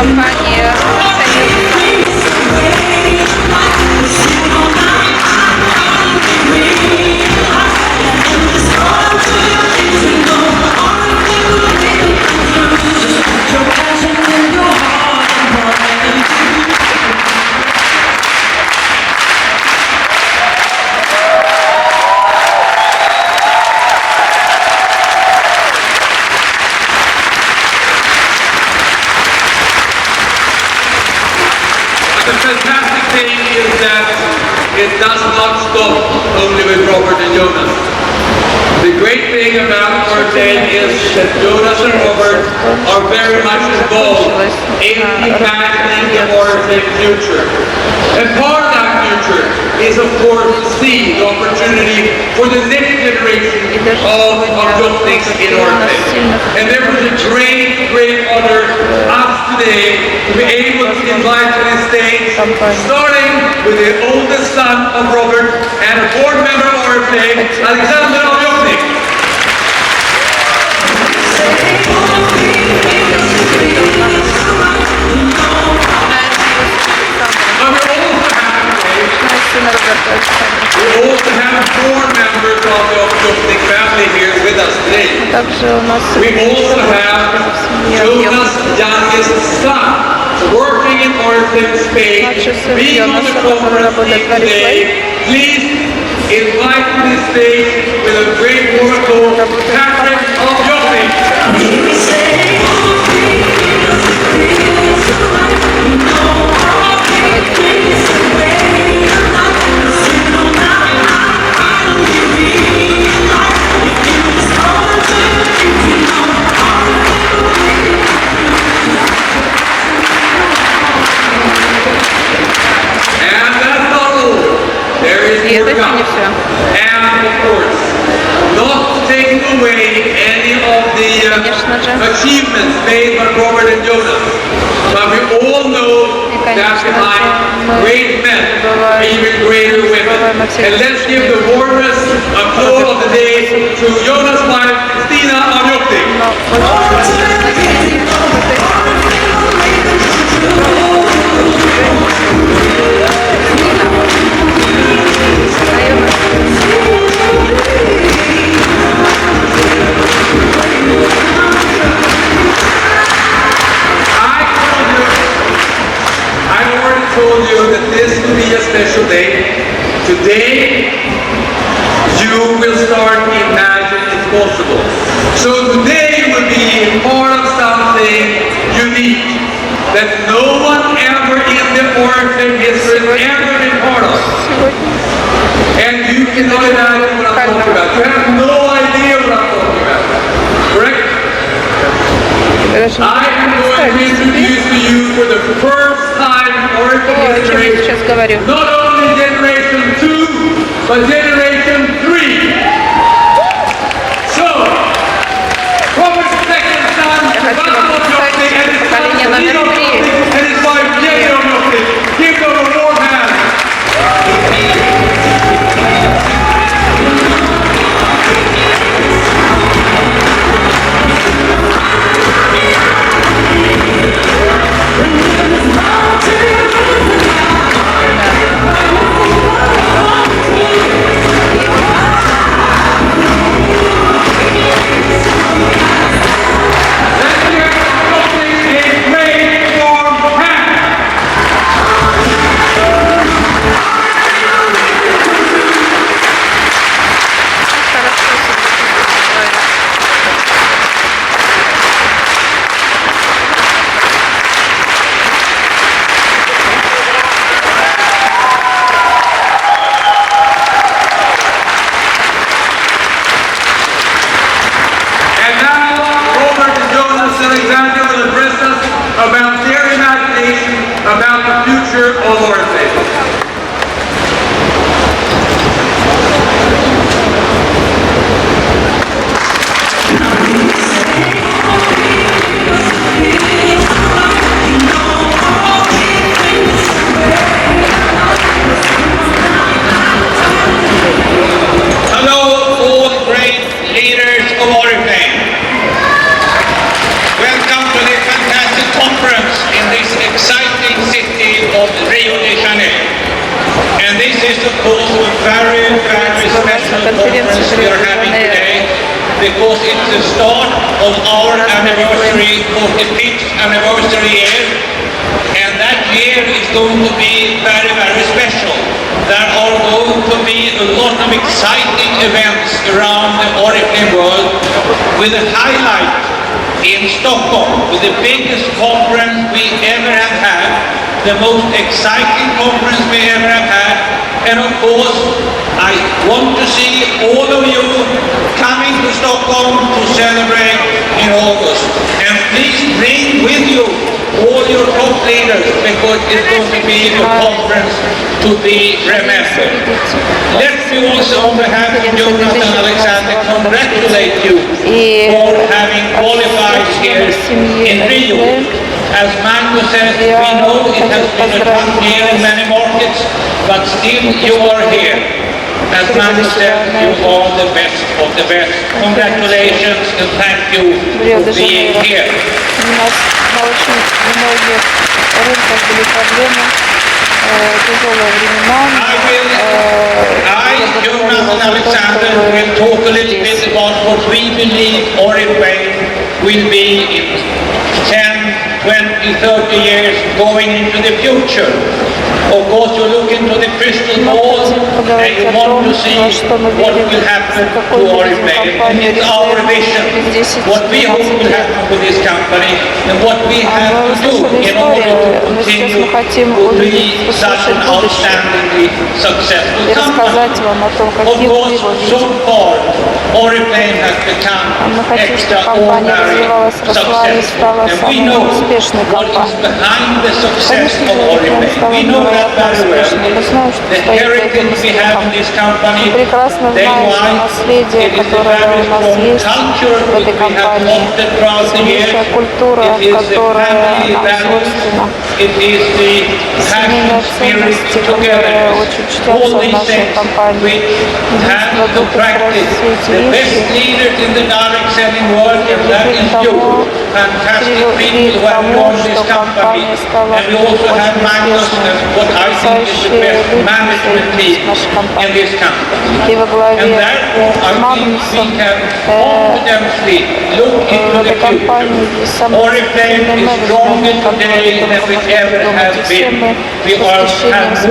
компании The fantastic thing is that it does not stop only with Robert and Jonas. The great thing about Oriflэйм is that Jonas and Robert are very much involved in imagining the Oriflэйm future. And part of that future is, of course, to see the opportunity for the next generation of drottnings in Oriflэйm. And therefore it's a great, great honor us today to be able to invite to the stage, starting with the oldest son of Robert and a board member of Oriflэйm, Alexander Ovjotnik. We also have 4 members of the Ovjotnik family here with us today. We also have Jonas' youngest son working in Oriflэйm Spain, being on the conference today. Please invite to the stage with a great warm applause, Patrick Ovjotnik. And of course, not taking away any of the achievements made by Robert and Jonas, but we all know that behind great men are even greater women. And let's give the warmest applause of the day to Jonas' wife, Stina Ovjotnik. Told you that this will be a special day. Today, you will start imagining it's possible. So today will be part of something unique that no one ever in the Oriflэйm history has ever been part of. And you cannot imagine what I'm talking about. You have no idea what I'm talking about. Correct? I am going to introduce to you for the first time not only generation 2, but generation 3. So, Robert's second son, Ovjotnik, and his son, Ovjotnik, and his wife, Jenny Ovjotnik. Give them a warm hand. About their imagination about the future of Oriflэйm. Hello, all great leaders of Oriflэйm. Welcome to this fantastic conference in the of course a very, very special conference we are having today because it's the start of our anniversary, 45th anniversary year, and that year is going to be very, very special. There are going to be a lot of exciting events around the Orifläйm world with a highlight in Stockholm, with the biggest conference we ever have had, the most exciting conference we ever have had, and of course I want to see all of you coming to Stockholm to celebrate in August. And please bring with you all your top leaders because it's going to be a conference to be remembered. Let me also on behalf of Jonas and Alexander congratulate you for having qualified here in Rio. As Magnus said, we know it has been a tough year in many markets, but still you are here. As Magnus said, you are the best of the best. Congratulations and thank you for being here. На очень многих рынках были проблемы, тяжелые времена. Jonas and Alexander will talk a little bit about what we believe Orifläйm will be in 10, 20, 30 years going into the future. Of course, you look into the crystal ball and you want to see what will happen to Orifläйm. And it's our vision, what we hope will happen with this company and what we have to do in order to continue to be such an outstandingly successful company. Of course, so far, Orifläйm has become extraordinary successful. And we know what is behind the success of Orifläйm. We know that very well. The heritage we have in this company, they why it is a very strong culture that we have fostered throughout the years. It is the family values. It is the passion spirit together. All these things which have to practice. The best leaders in the direct selling world, and that is you. Fantastic people who have joined this company. And we also have Magnus as what I think is the best management team in this company. And therefore I think we can confidently look into the future. Orifläйm is stronger today than we ever have been. We have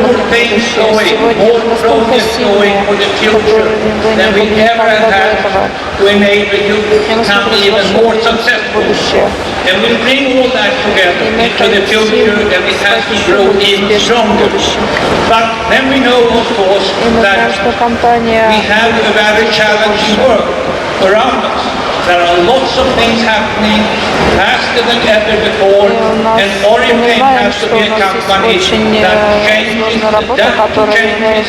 more things going, more projects going for the future than we ever had to enable you to become even more successful. And we bring all that together into the future and it has to grow even stronger. But then we know, of course, that we have a very challenging world around us. There are lots of things happening faster than ever before, and Orifläйm has to be a company that changes, adapts to changes,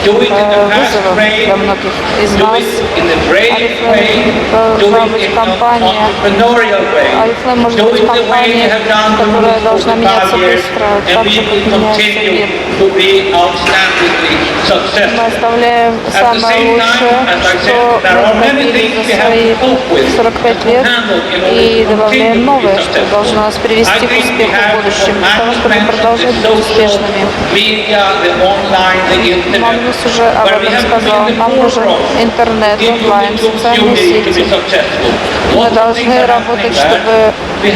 do it in the fast way, do it in a brave way, do it in an entrepreneurial way, do it the way we have done for 45 years, and we will continue to be outstandingly successful. At the same time, as I said, there are many things we have to cope with. 45 лет и добавляем новое, что должно нас привести к успеху в будущем, для того, чтобы продолжать быть успешными. Магнус уже об этом сказал. Нам нужен интернет, онлайн, социальные сети. Мы должны работать, чтобы дать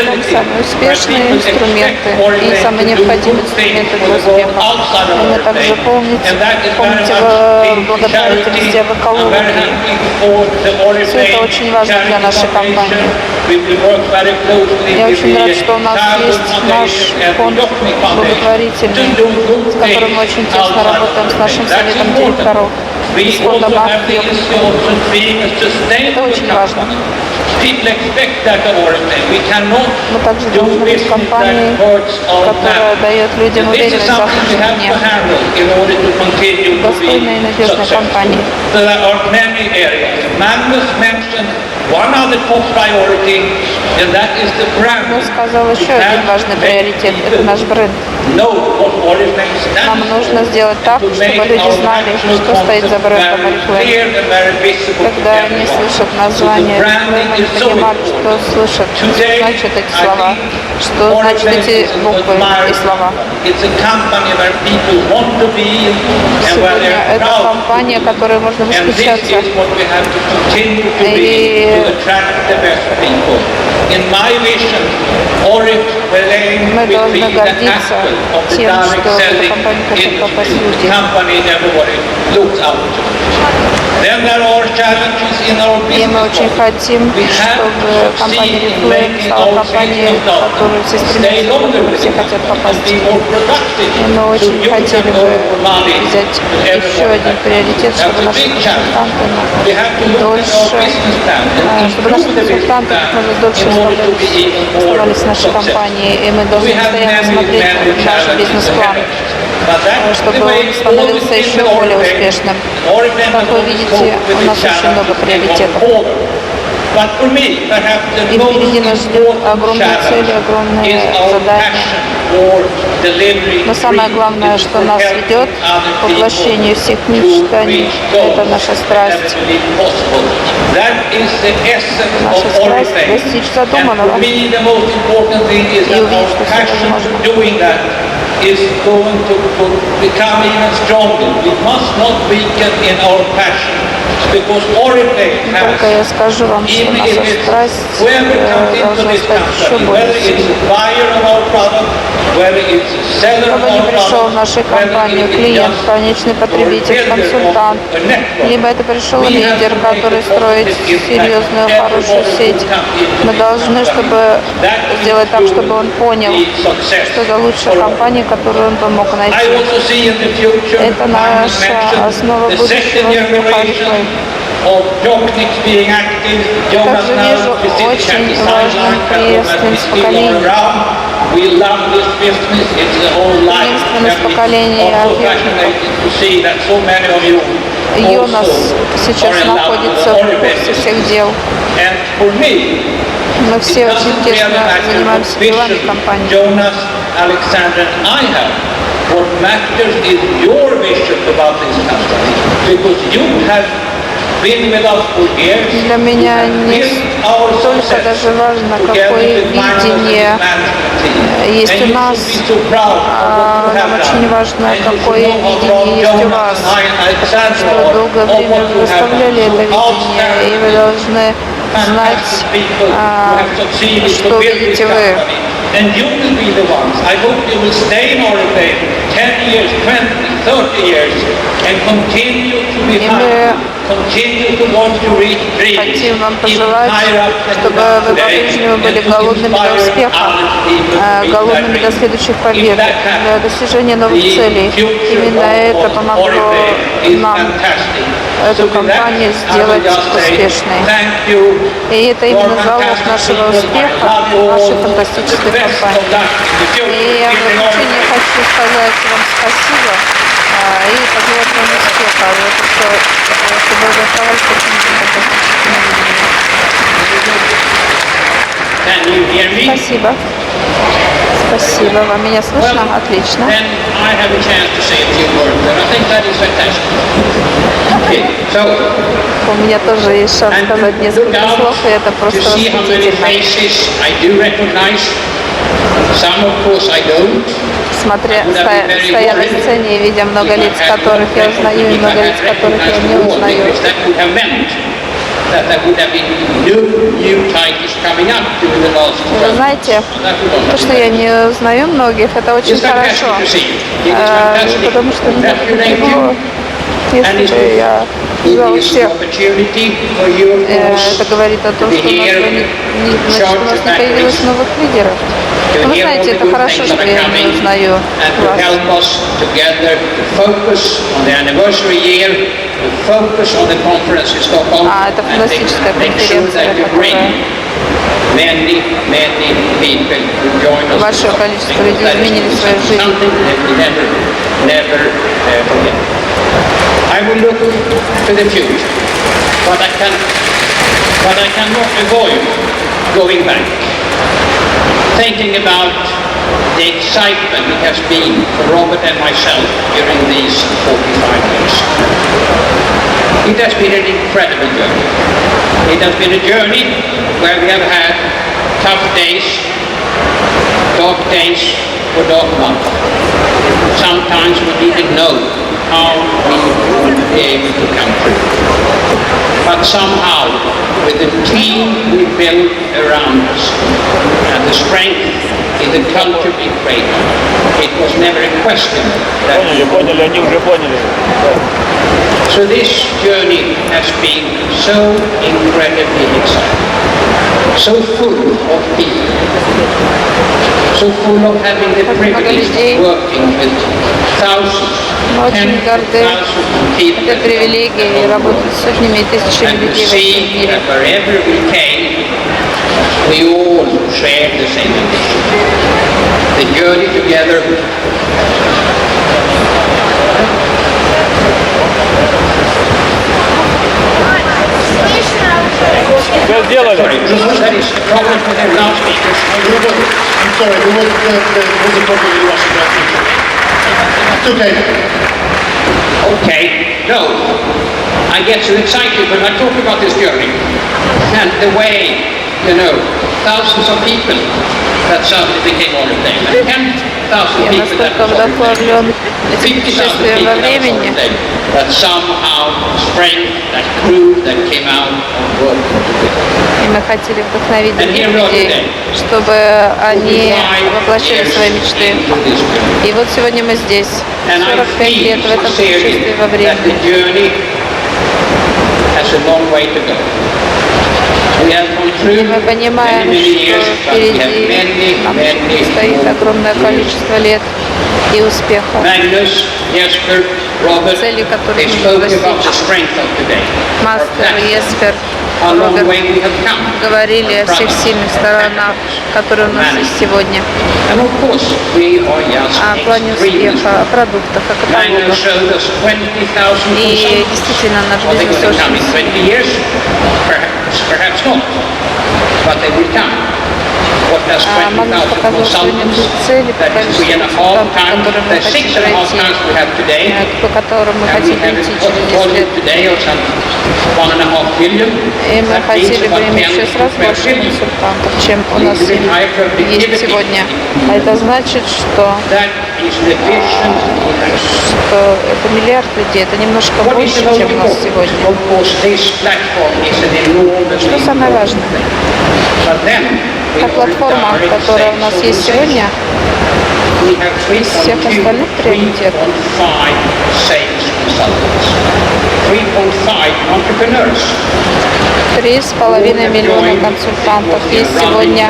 нам самые успешные инструменты и самые необходимые инструменты для успеха. И мы также помните благодарить везде в экологии. Все это очень важно для нашей компании. Я очень рад, что у нас есть наш фонд благотворительный, с которым мы очень тесно работаем с нашим советом директоров, с фондом «Братья». Это очень важно. Мы также должны быть компанией, которая дает людям уверенность в завтрашнем дне. Достойной и надежной компании. Он сказал еще один важный приоритет – это наш бренд. Нам нужно сделать так, чтобы люди знали, что стоит за брендом Орифлэйм. Когда они слышат название Орифлэйм, они понимают, что слышат, что значат эти слова. Что значит эти буквы и слова? Сегодня это компания, которой можно восхищаться. И мы должны гордиться тем, что эта компания хочет попасть в люди. И мы очень хотим, чтобы компания Орифлэйм стала компанией, в которую все стремятся, в которую все хотят попасть. И мы очень хотели бы взять еще один приоритет, чтобы наши консультанты чтобы наши консультанты как можно дольше оставались в нашей компании. И мы должны постоянно смотреть наш бизнес-план, чтобы он становился еще более успешным. Как вы видите, у нас очень много приоритетов. И впереди нас ждет огромные цели, огромные задания. Но самое главное, что нас ведет к воплощению всех мечтаний, это наша страсть. Наша страсть достичь задуманного и увидеть, что все возможно. Is going to become even stronger. We must not weaken in our passion, because Oriflame has, только я скажу вам, что наша страсть должна стать еще более сильной. Кто бы ни пришел в нашу компанию, клиент, конечный потребитель, консультант, либо это пришел лидер, который строит серьезную, хорошую сеть, мы должны сделать так, чтобы он понял, что это лучшая компания, которую он бы мог найти. Это наша основа будущего успеха Орифлэйм. Я также вижу очень важным преемственность поколений. Преемственность поколения верхников. Юнос сейчас находится в курсе всех дел. Мы все очень тесно занимаемся делами компании. What matters is your vision about this company, because you have been with us for years. Для меня не столько даже важно, какое видение есть у нас, нам очень важно, какое видение есть у вас, потому что долгое время вы выставляли это видение, и вы должны знать, что видите вы. And you will be the ones. I hope you will stay in Oriflame 10 years, 20, 30 years and continue to be hungry, continue to want to reach dreams. Хотим вам пожелать, чтобы вы по-прежнему были голодными до успеха, голодными до следующих побед, для достижения новых целей. Именно это помогло нам эту компанию сделать успешной. И это именно залог нашего успеха, нашей фантастической компании. И я в заключение хочу сказать вам спасибо и пожелать вам успеха. Чтобы вы оставались такими фантастическими. Спасибо. Спасибо. Вам меня слышно? Отлично. У меня тоже есть шанс сказать несколько слов, и это просто восхитительно. Стоя на сцене и видя много лиц, которых я узнаю, и много лиц, которых я не узнаю. Вы знаете, то, что я не узнаю многих, это очень хорошо, потому что мне тяжело, если бы я узнала всех. Это говорит о том, что у нас не появилось новых лидеров. Но вы знаете, это хорошо, что я не узнаю вас. Это фантастическая конференция, которая большое количество людей изменили свою жизнь. I will look to the future, but I cannot avoid going back, thinking about the excitement it has been for Robert and myself during these 45 years. It has been an incredible journey. It has been a journey where we have had tough days, dark days for dark months. Sometimes we didn't know how we would be able to come through. But somehow, with the team we built around us and the strength in the culture we created, it was never a question that So this journey has been so incredibly exciting, so full of people, so full of having the privilege of working with thousands, очень горды этой привилегией работать с сотнями и тысячами людей во всем мире. Wherever we came, we all shared the same ambition. The journey together. Что сделали? That is the problem with the loudspeakers. I'm sorry, there was a problem with the Russian translation. It's okay. Okay, no. I get so excited when I talk about this journey and the way, thousands of people that suddenly became Oriflэйm. 10,000 Я people that настолько вдохновлен этим путешествием во времени. That somehow strength, that crew that came out and worked together. И мы хотели вдохновить других людей, чтобы они воплощили свои мечты. И вот сегодня мы здесь, 45 лет в этом путешествии во времени. И мы понимаем, что впереди нам стоит огромное количество лет и успеха, цели, которые нужно достичь. Мастер, Еспер, Роберт говорили о всех сильных сторонах, которые у нас есть сегодня, о плане успеха, о продуктах, о каталогах. И действительно наш бизнес очень Магнус показал сегодня цели, по количеству которые мы хотим пройти, по которым мы хотим прийти через 10 лет. И мы хотели бы иметь 6 раз больше консультантов, чем у нас есть сегодня. А это значит, что это миллиард людей, это немножко больше, чем у нас сегодня. Что самое важное? Та платформа, которая у нас есть сегодня, из всех остальных приоритетов, 3,5 миллиона консультантов есть сегодня.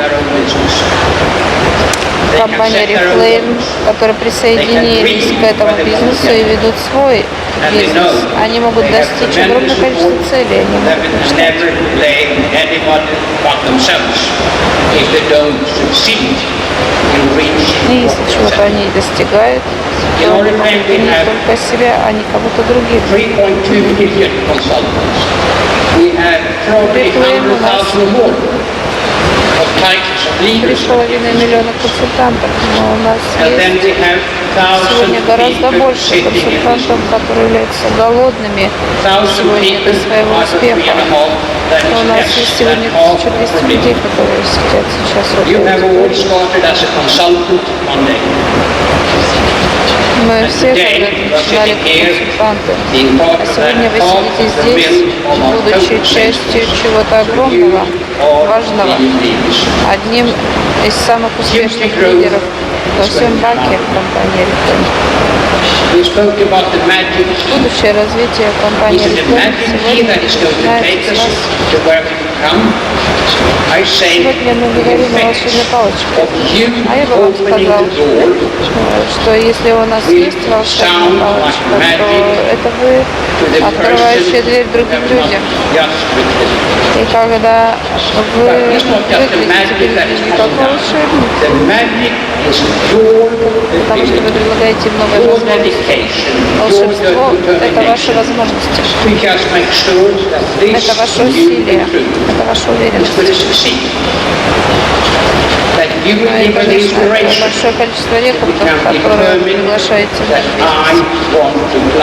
Компания Орифлэйм, которые присоединились к этому бизнесу и ведут свой бизнес. Они могут достичь огромное количество целей. Они могут мечтать. И если чего-то они достигают, то они могут не только себя, а не кого-то других. Орифлэйм у нас 3,5 миллиона консультантов, но у нас есть сегодня гораздо больше консультантов, которые являются голодными сегодня до своего успеха. Но у нас есть сегодня 1200 людей, которые сидят сейчас в Мы все когда-то начинали как консультанты, а сегодня вы сидите здесь, будучи частью чего-то огромного, важного, одним из самых успешных лидеров во всем баке компании Орифлэйм. Будущее развитие компании Орифлэйм сегодня начинается с вас. Сегодня мы говорим о волшебной палочке, а я бы вам сказал, что если у нас есть волшебная палочка, то это вы, открывающие дверь другим людям. И когда вы выглядите перед людьми как волшебник, потому что вы предлагаете им новые возможности. Волшебство – это ваши возможности, это ваше усилие, это ваша уверенность. И, конечно, это большое количество рекрутов, которые вы приглашаете в наш бизнес.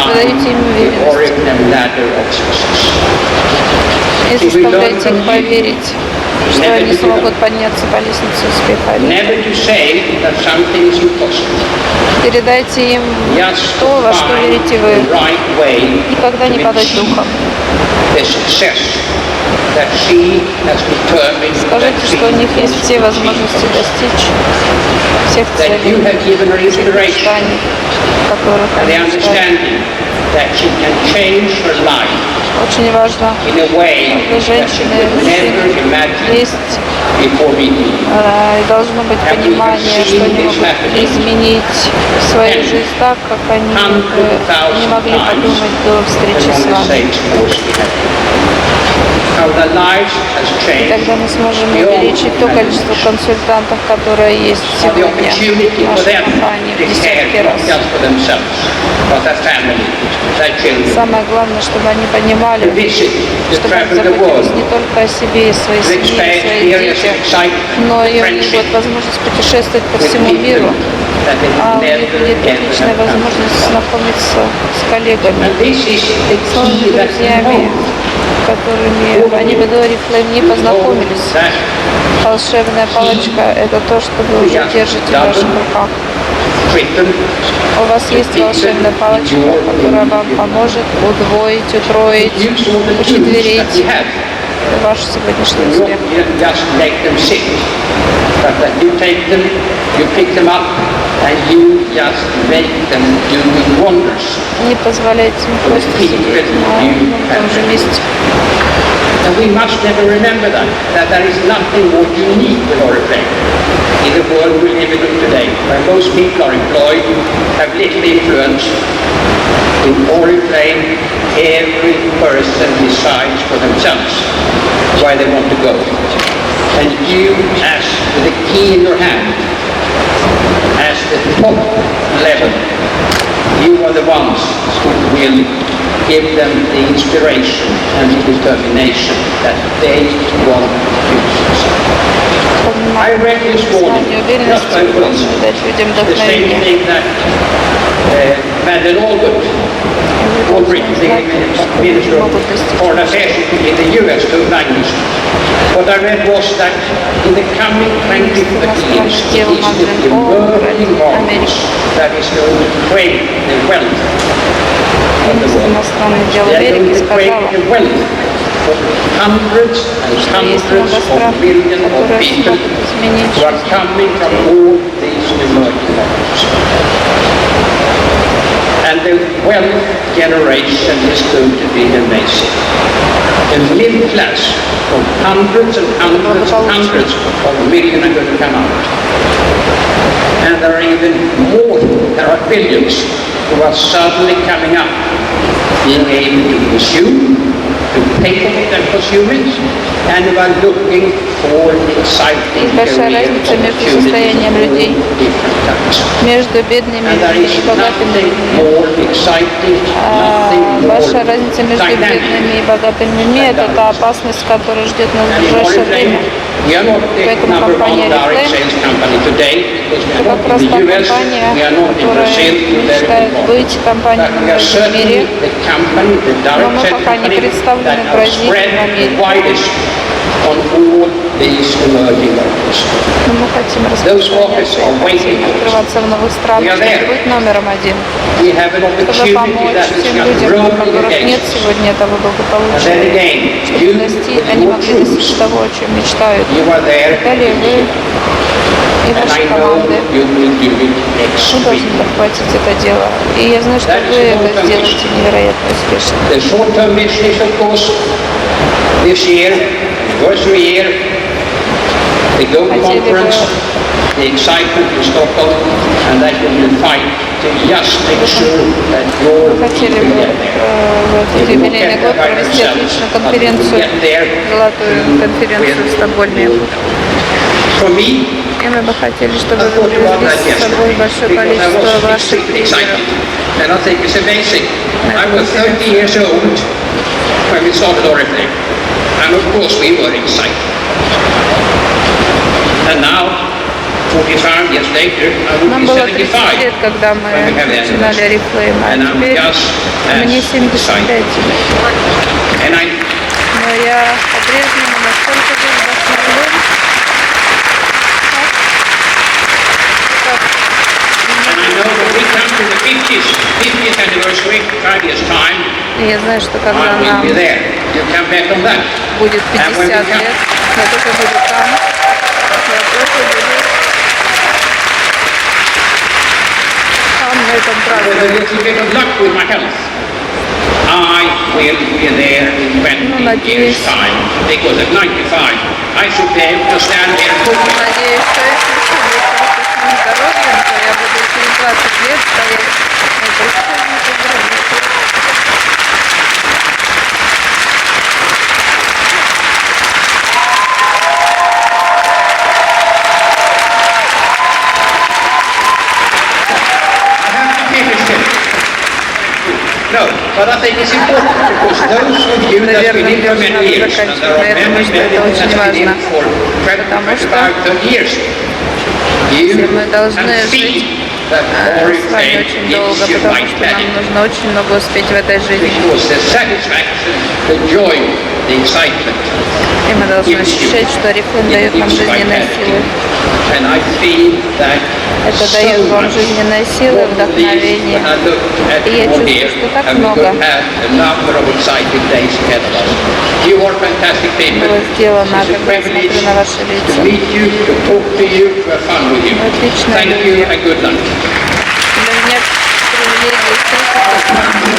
Вы даете им уверенность и заставляете их поверить что они смогут подняться по лестнице успеха. Never to say that something is impossible. Передайте им то, во что верите вы. Никогда не падать духом. Скажите, что у них есть все возможности достичь всех целей, мечтаний, которых они мечтают. Очень важно для женщины есть и должно быть понимание, что они могут изменить свою жизнь так, как они не могли подумать до встречи с вами. И тогда мы сможем увеличить то количество консультантов, которое есть сегодня в нашей компании, в десятки раз. Самое главное, чтобы они понимали, что мы заботились не только о себе и своей семье, и своих детях, но и у них будет возможность путешествовать по всему миру, а у них будет отличная возможность знакомиться с коллегами, с новыми друзьями, которыми они бы до Орифлэйм не познакомились. Волшебная палочка – это то, что вы уже держите в ваших руках. У вас есть волшебная палочка, которая вам поможет удвоить, утроить, учетверить ваш сегодняшний успех. Не позволяйте им просто сидеть на том же месте. And we must never remember that there is nothing more unique with Oriflame in the world we live in today, where most people are employed, have little influence. In Oriflame, every person decides for themselves where they want to go. And you, as with the key in your hand, as the top level, you are the ones who will give them the inspiration and the determination that they want to use. I read this morning, just by coincidence, the same thing that Madeleine Albright, the Minister of Foreign Affairs in the US, told language. What I read was that in the coming 20 years, it is the emerging markets that is going to create the wealth. Министр иностранных дел Америки сказала, что есть много стран, которые смогут изменить And the wealth generation is going to be amazing. The middle class from hundreds and hundreds and hundreds of millions are going to come out. And there are even more, there are billions who are suddenly coming up, being able to consume, to pay for it and consume it, and who are looking for exciting career opportunities между бедными и богатыми людьми. Большая разница между бедными и богатыми людьми – это та опасность, которая ждет нас в ближайшее время. Поэтому компания Орифлэйм – это как раз та компания, которая мечтает быть компанией номер один в мире, но мы пока не представлены в Бразилии, в Америке. Но мы хотим распространяться, хотим открываться в новых странах, чтобы быть номером один, чтобы помочь всем людям, у которых нет сегодня этого благополучия, чтобы они могли достичь того, о чем мечтают. Наталья, вы и ваши команды, вы должны подхватить это дело. И я знаю, что вы это сделаете невероятно успешно. The Gold Conference, the excitement in Stockholm, and that you will fight to just make sure that your хотели бы в этот юбилейный год провести отличную конференцию, золотую конференцию в Стокгольме. И мы бы хотели, чтобы вы привезли с собой большое количество ваших лидеров. And I think it's amazing. I was 30 years old when we started Oriflame, and of course we were excited. And now, 45 years later, I would Нам be было 75. 30 лет, когда мы начинали Орифлэйм, а теперь мне 75. Но я по-прежнему настолько же вдохновлен И я знаю, что когда I will нам be there. You can bet on that. будет 50 лет, я тоже буду там. Я тоже буду там, на этом With a празднике. little bit of luck with my health, I will be there in 20 years' time, because at 95 I should be able to stand here. Надеюсь, что если все будет хорошо с моим здоровьем, то я буду через 20 лет стоять на этой сцене и поздравлять. No, but I think it's important because those of you that have been in for many years, and there are many, many that have been in for 25, 30 years, you can see that Oriflэйм gives you right back. Нужно очень много успеть в этой жизни. Because the satisfaction, the joy, the excitement И мы должны ощущать, что Орифлэйм дает нам жизненные силы. and I feel that Это so дает вам much жизненные силы, more of these вдохновение. when I look at И я you чувствую, here, что так and we're много going to have a number of exciting days ahead of us. You are fantastic people. было сделано, It's a когда я privilege смотрю на ваши to лица. meet you, to talk to you, to have fun with you. Отличные Thank люди. you and good luck. Для меня привилегия встретиться с вами.